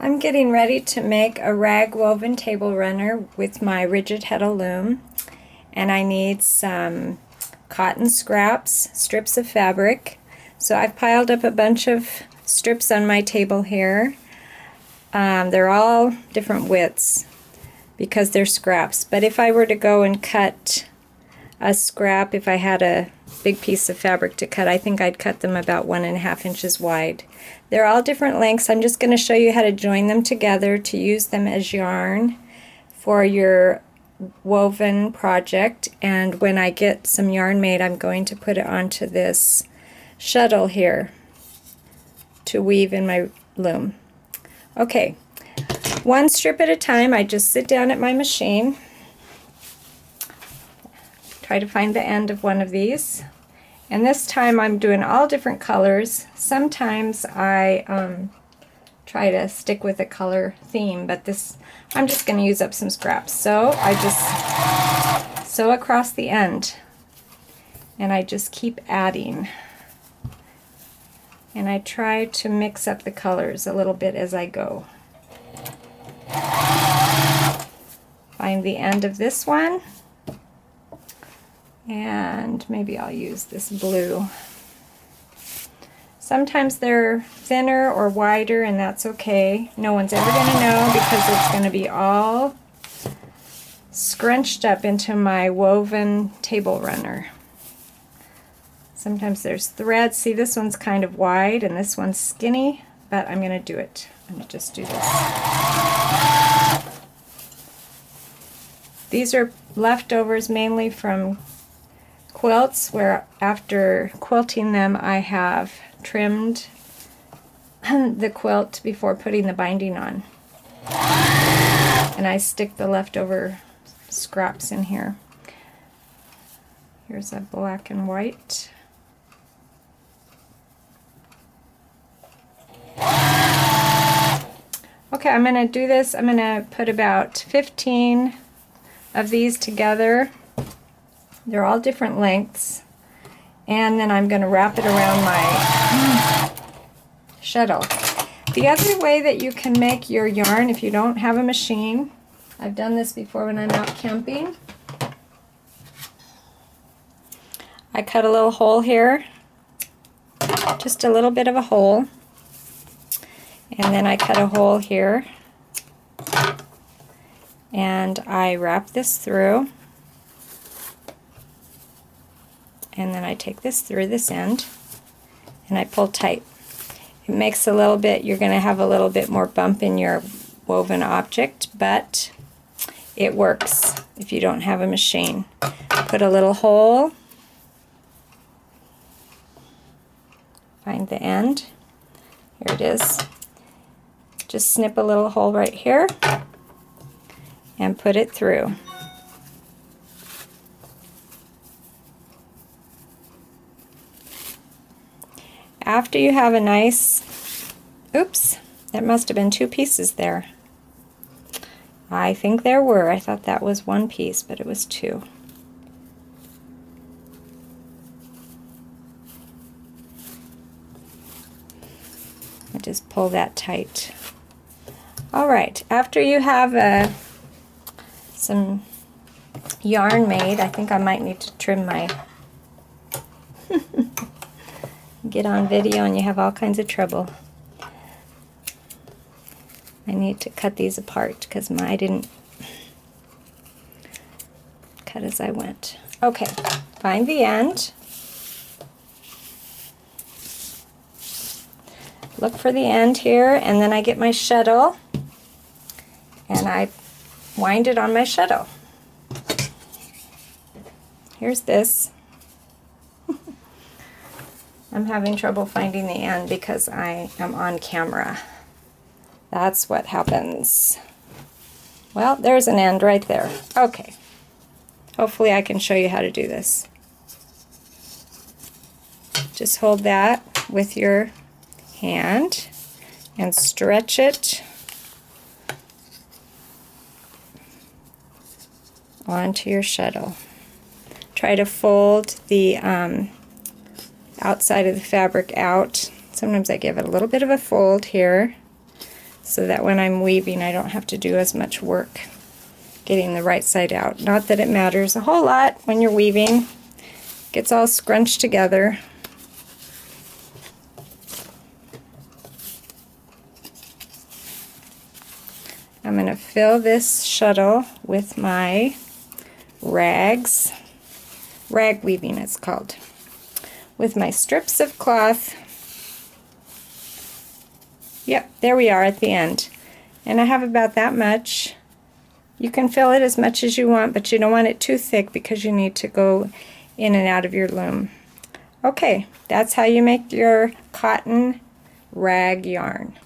I'm getting ready to make a rag woven table runner with my rigid heddle loom, and I need some cotton scraps, strips of fabric. So I've piled up a bunch of strips on my table here. They're all different widths because they're scraps, but if I were to go and cut a scrap, if I had a big piece of fabric to cut, I think I'd cut them about 1.5 inches wide. They're all different lengths. I'm just going to show you how to join them together to use them as yarn for your woven project, and when I get some yarn made, I'm going to put it onto this shuttle here to weave in my loom. Okay, one strip at a time. I just sit down at my machine, try to find the end of one of these, and this time I'm doing all different colors. Sometimes I try to stick with a color theme, but this I'm just going to use up some scraps. So I just sew across the end, and I just keep adding, and I try to mix up the colors a little bit as I go. Find the end of this one, and maybe I'll use this blue. Sometimes they're thinner or wider, and that's okay. No one's ever going to know because it's going to be all scrunched up into my woven table runner. Sometimes there's threads. See, this one's kind of wide and this one's skinny, but I'm going to do it. I'm going to just do this. These are leftovers mainly from quilts, where after quilting them I have trimmed the quilt before putting the binding on, and I stick the leftover scraps in here. Here's a black and white. Okay, I'm going to do this. I'm going to put about 15 of these together. They're all different lengths, and then I'm going to wrap it around my shuttle. The other way that you can make your yarn if you don't have a machine, I've done this before when I'm out camping. I cut a little hole here, just a little bit of a hole, and then I cut a hole here, and I wrap this through. And then I take this through this end and I pull tight. It makes a little bit, you're going to have a little bit more bump in your woven object, but it works if you don't have a machine. Put a little hole, find the end, here it is. Just snip a little hole right here and put it through. After you have a nice, oops, that must have been 2 pieces there. I think there were. I thought that was 1 piece, but it was 2. I just pull that tight. All right, after you have some yarn made, I think I might need to trim my get on video and you have all kinds of trouble. I need to cut these apart because I didn't cut as I went. Okay, find the end. Look for the end here, and then I get my shuttle and I wind it on my shuttle. Here's this. I'm having trouble finding the end because I am on camera. That's what happens. Well, there's an end right there. Okay. Hopefully I can show you how to do this. Just hold that with your hand and stretch it onto your shuttle. Try to fold the outside of the fabric out. Sometimes I give it a little bit of a fold here so that when I'm weaving I don't have to do as much work getting the right side out. Not that it matters a whole lot when you're weaving. It gets all scrunched together. I'm going to fill this shuttle with my rags. Rag weaving it's called. With my strips of cloth. Yep, there we are at the end. And I have about that much. You can fill it as much as you want, but you don't want it too thick because you need to go in and out of your loom. Okay, that's how you make your cotton rag yarn.